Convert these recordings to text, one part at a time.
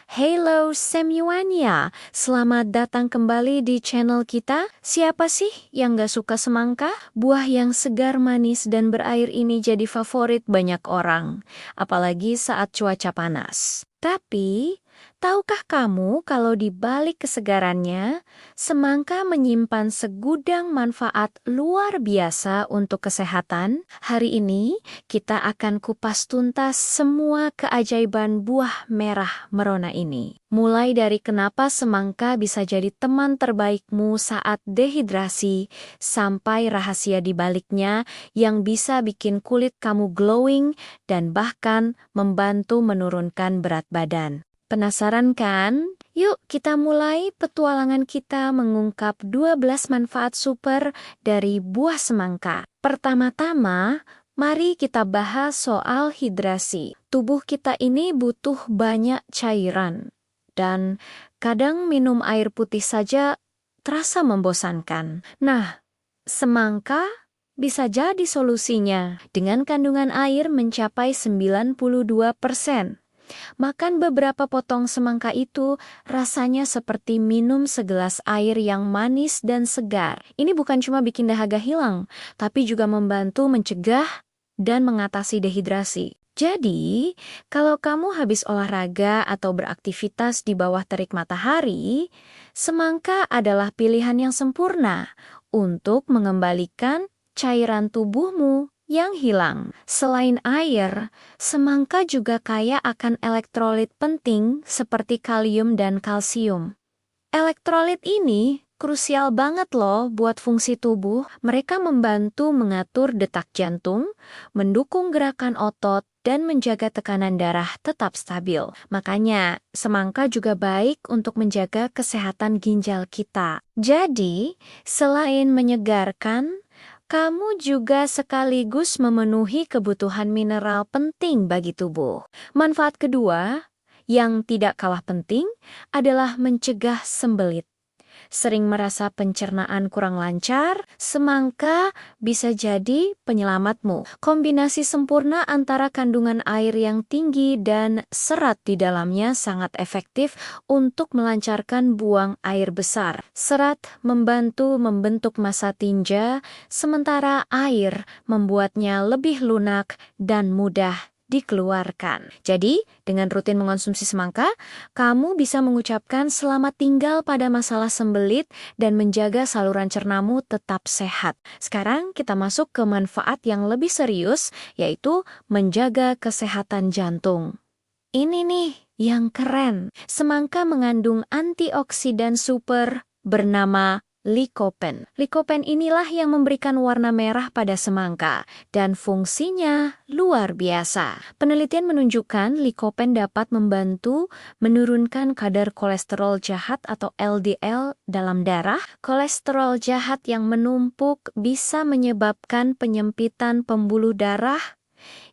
Halo semuanya, selamat datang kembali di channel kita. Siapa sih yang gak suka semangka? Buah yang segar, manis, dan berair ini jadi favorit banyak orang, apalagi saat cuaca panas. Tapi, tahukah kamu kalau di balik kesegarannya, semangka menyimpan segudang manfaat luar biasa untuk kesehatan? Hari ini, kita akan kupas tuntas semua keajaiban buah merah merona ini. Mulai dari kenapa semangka bisa jadi teman terbaikmu saat dehidrasi, sampai rahasia di baliknya yang bisa bikin kulit kamu glowing dan bahkan membantu menurunkan berat badan. Penasaran kan? Yuk kita mulai petualangan kita mengungkap 12 manfaat super dari buah semangka. Pertama-tama, mari kita bahas soal hidrasi. Tubuh kita ini butuh banyak cairan. Dan kadang minum air putih saja terasa membosankan. Nah, semangka bisa jadi solusinya dengan kandungan air mencapai 92%. Makan beberapa potong semangka itu rasanya seperti minum segelas air yang manis dan segar. Ini bukan cuma bikin dahaga hilang, tapi juga membantu mencegah dan mengatasi dehidrasi. Jadi, kalau kamu habis olahraga atau beraktivitas di bawah terik matahari, semangka adalah pilihan yang sempurna untuk mengembalikan cairan tubuhmu yang hilang. Selain air, semangka juga kaya akan elektrolit penting seperti kalium dan kalsium. Elektrolit ini krusial banget loh buat fungsi tubuh. Mereka membantu mengatur detak jantung, mendukung gerakan otot, dan menjaga tekanan darah tetap stabil. Makanya, semangka juga baik untuk menjaga kesehatan ginjal kita. Jadi, selain menyegarkan, kamu juga sekaligus memenuhi kebutuhan mineral penting bagi tubuh. Manfaat kedua, yang tidak kalah penting, adalah mencegah sembelit. Sering merasa pencernaan kurang lancar, semangka bisa jadi penyelamatmu. Kombinasi sempurna antara kandungan air yang tinggi dan serat di dalamnya sangat efektif untuk melancarkan buang air besar. Serat membantu membentuk massa tinja, sementara air membuatnya lebih lunak dan mudah dikeluarkan. Jadi, dengan rutin mengonsumsi semangka, kamu bisa mengucapkan selamat tinggal pada masalah sembelit dan menjaga saluran cernamu tetap sehat. Sekarang kita masuk ke manfaat yang lebih serius, yaitu menjaga kesehatan jantung. Ini nih yang keren. Semangka mengandung antioksidan super bernama lycopene. Lycopene inilah yang memberikan warna merah pada semangka dan fungsinya luar biasa. Penelitian menunjukkan lycopene dapat membantu menurunkan kadar kolesterol jahat atau LDL dalam darah. Kolesterol jahat yang menumpuk bisa menyebabkan penyempitan pembuluh darah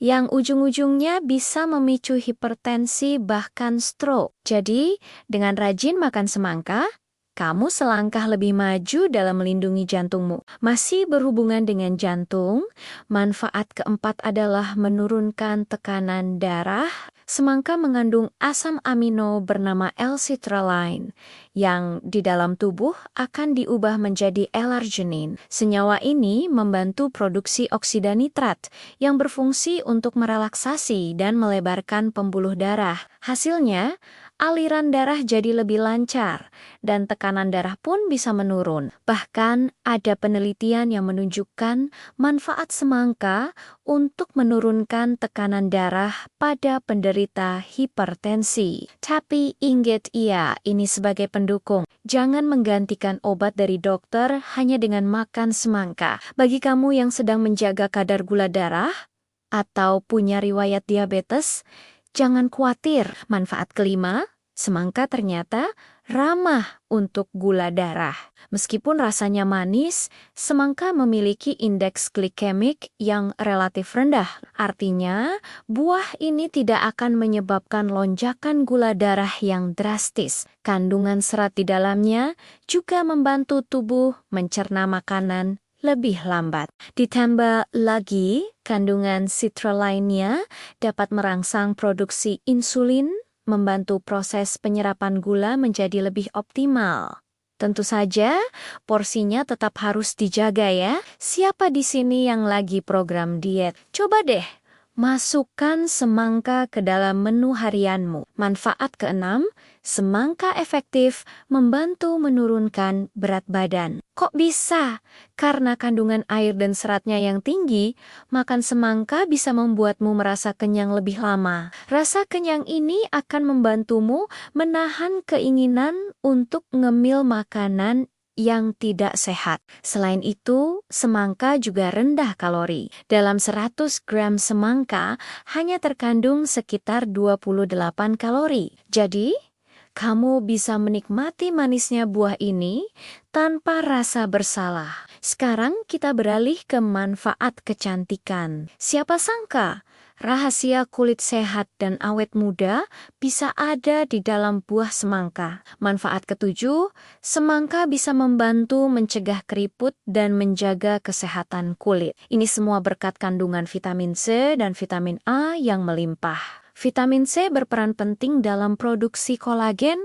yang ujung-ujungnya bisa memicu hipertensi bahkan stroke. Jadi, dengan rajin makan semangka, kamu selangkah lebih maju dalam melindungi jantungmu. Masih berhubungan dengan jantung, manfaat keempat adalah menurunkan tekanan darah. Semangka mengandung asam amino bernama L-citrulline yang di dalam tubuh akan diubah menjadi L-arginin. Senyawa ini membantu produksi oksida nitrat yang berfungsi untuk merelaksasi dan melebarkan pembuluh darah. Hasilnya, aliran darah jadi lebih lancar dan tekanan darah pun bisa menurun. Bahkan ada penelitian yang menunjukkan manfaat semangka untuk menurunkan tekanan darah pada penderita hipertensi. Tapi ingat ini sebagai pendukung. Jangan menggantikan obat dari dokter hanya dengan makan semangka. Bagi kamu yang sedang menjaga kadar gula darah atau punya riwayat diabetes, jangan khawatir. Manfaat kelima, semangka ternyata ramah untuk gula darah. Meskipun rasanya manis, semangka memiliki indeks glikemik yang relatif rendah. Artinya, buah ini tidak akan menyebabkan lonjakan gula darah yang drastis. Kandungan serat di dalamnya juga membantu tubuh mencerna makanan lebih lambat. Ditambah lagi, kandungan citrulline-nya dapat merangsang produksi insulin membantu proses penyerapan gula menjadi lebih optimal. Tentu saja, porsinya tetap harus dijaga ya. Siapa di sini yang lagi program diet? Coba deh, masukkan semangka ke dalam menu harianmu. Manfaat keenam, semangka efektif membantu menurunkan berat badan. Kok bisa? Karena kandungan air dan seratnya yang tinggi, makan semangka bisa membuatmu merasa kenyang lebih lama. Rasa kenyang ini akan membantumu menahan keinginan untuk ngemil makanan yang tidak sehat. Selain itu, semangka juga rendah kalori. Dalam 100 gram semangka hanya terkandung sekitar 28 kalori. Jadi, kamu bisa menikmati manisnya buah ini tanpa rasa bersalah. Sekarang kita beralih ke manfaat kecantikan. Siapa sangka rahasia kulit sehat dan awet muda bisa ada di dalam buah semangka. Manfaat ketujuh, semangka bisa membantu mencegah keriput dan menjaga kesehatan kulit. Ini semua berkat kandungan vitamin C dan vitamin A yang melimpah. Vitamin C berperan penting dalam produksi kolagen,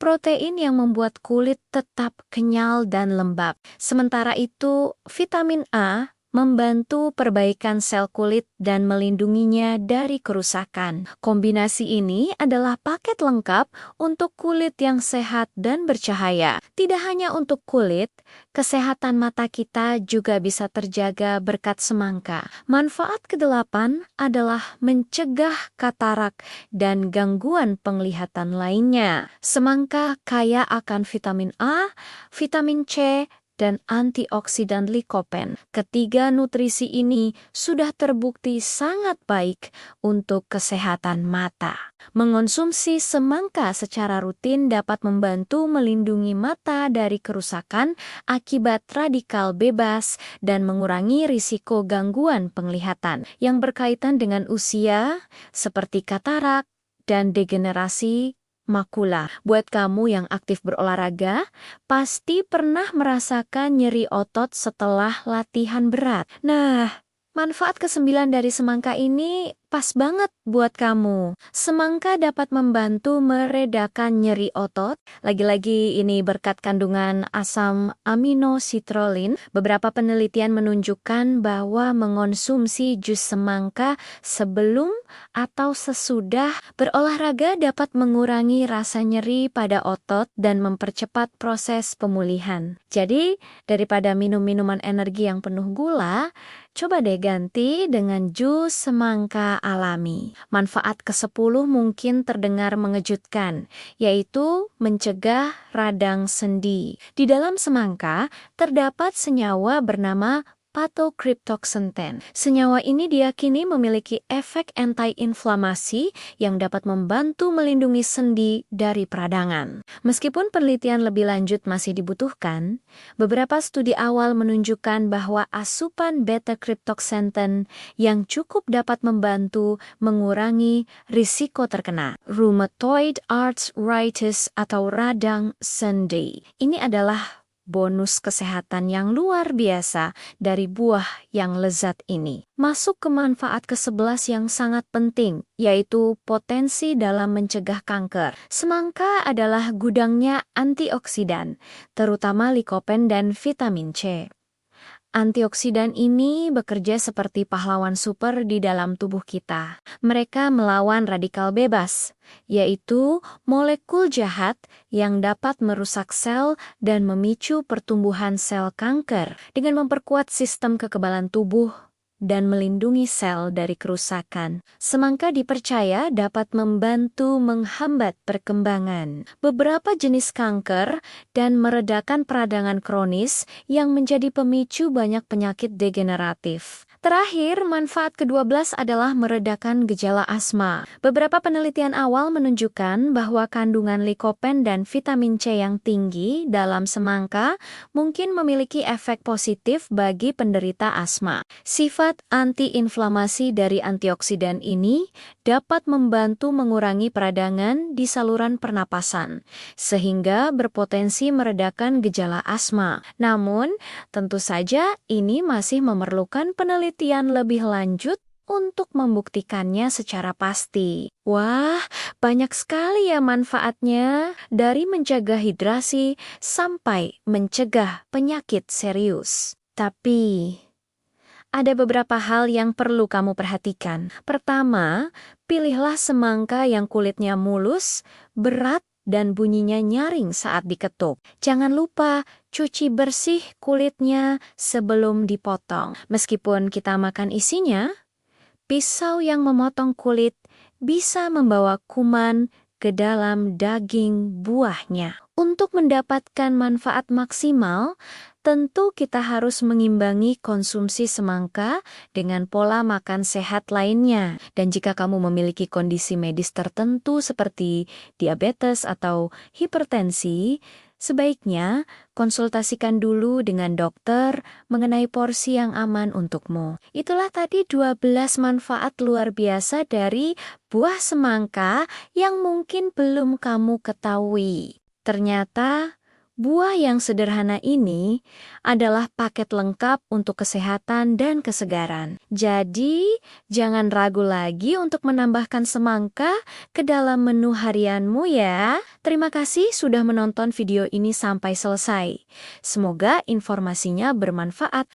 protein yang membuat kulit tetap kenyal dan lembab. Sementara itu, vitamin A membantu perbaikan sel kulit dan melindunginya dari kerusakan. Kombinasi ini adalah paket lengkap untuk kulit yang sehat dan bercahaya. Tidak hanya untuk kulit, kesehatan mata kita juga bisa terjaga berkat semangka. Manfaat kedelapan adalah mencegah katarak dan gangguan penglihatan lainnya. Semangka kaya akan vitamin A, vitamin C, dan antioksidan likopen. Ketiga nutrisi ini sudah terbukti sangat baik untuk kesehatan mata. Mengonsumsi semangka secara rutin dapat membantu melindungi mata dari kerusakan akibat radikal bebas dan mengurangi risiko gangguan penglihatan yang berkaitan dengan usia seperti katarak dan degenerasi makula. Buat kamu yang aktif berolahraga, pasti pernah merasakan nyeri otot setelah latihan berat. Nah, manfaat ke-9 dari semangka ini pas banget buat kamu. Semangka dapat membantu meredakan nyeri otot. Lagi-lagi ini berkat kandungan asam aminositrolin. Beberapa penelitian menunjukkan bahwa mengonsumsi jus semangka sebelum atau sesudah berolahraga dapat mengurangi rasa nyeri pada otot dan mempercepat proses pemulihan. Jadi, daripada minum minuman energi yang penuh gula, coba deh ganti dengan jus semangka alami. Manfaat ke-10 mungkin terdengar mengejutkan, yaitu mencegah radang sendi. Di dalam semangka terdapat senyawa bernama pathocryptoxanthin. Senyawa ini diyakini memiliki efek anti-inflamasi yang dapat membantu melindungi sendi dari peradangan. Meskipun penelitian lebih lanjut masih dibutuhkan, beberapa studi awal menunjukkan bahwa asupan beta-cryptoxanthin yang cukup dapat membantu mengurangi risiko terkena rheumatoid arthritis atau radang sendi. Ini adalah bonus kesehatan yang luar biasa dari buah yang lezat ini. Masuk ke manfaat ke-11 yang sangat penting, yaitu potensi dalam mencegah kanker. Semangka adalah gudangnya antioksidan, terutama likopen dan vitamin C. Antioksidan ini bekerja seperti pahlawan super di dalam tubuh kita. Mereka melawan radikal bebas, yaitu molekul jahat yang dapat merusak sel dan memicu pertumbuhan sel kanker dengan memperkuat sistem kekebalan tubuh dan melindungi sel dari kerusakan. Semangka dipercaya dapat membantu menghambat perkembangan beberapa jenis kanker dan meredakan peradangan kronis yang menjadi pemicu banyak penyakit degeneratif. Terakhir, manfaat ke-12 adalah meredakan gejala asma. Beberapa penelitian awal menunjukkan bahwa kandungan likopen dan vitamin C yang tinggi dalam semangka mungkin memiliki efek positif bagi penderita asma. Sifat antiinflamasi dari antioksidan ini dapat membantu mengurangi peradangan di saluran pernapasan, sehingga berpotensi meredakan gejala asma. Namun, tentu saja ini masih memerlukan penelitian lebih lanjut untuk membuktikannya secara pasti. Wah, banyak sekali ya manfaatnya, dari menjaga hidrasi sampai mencegah penyakit serius. Tapi, ada beberapa hal yang perlu kamu perhatikan. Pertama, pilihlah semangka yang kulitnya mulus, berat, dan bunyinya nyaring saat diketuk. Jangan lupa cuci bersih kulitnya sebelum dipotong. Meskipun kita makan isinya, pisau yang memotong kulit bisa membawa kuman ke dalam daging buahnya. Untuk mendapatkan manfaat maksimal, tentu kita harus mengimbangi konsumsi semangka dengan pola makan sehat lainnya. Dan jika kamu memiliki kondisi medis tertentu seperti diabetes atau hipertensi, sebaiknya konsultasikan dulu dengan dokter mengenai porsi yang aman untukmu. Itulah tadi 12 manfaat luar biasa dari buah semangka yang mungkin belum kamu ketahui. Ternyata, buah yang sederhana ini adalah paket lengkap untuk kesehatan dan kesegaran. Jadi, jangan ragu lagi untuk menambahkan semangka ke dalam menu harianmu ya. Terima kasih sudah menonton video ini sampai selesai. Semoga informasinya bermanfaat.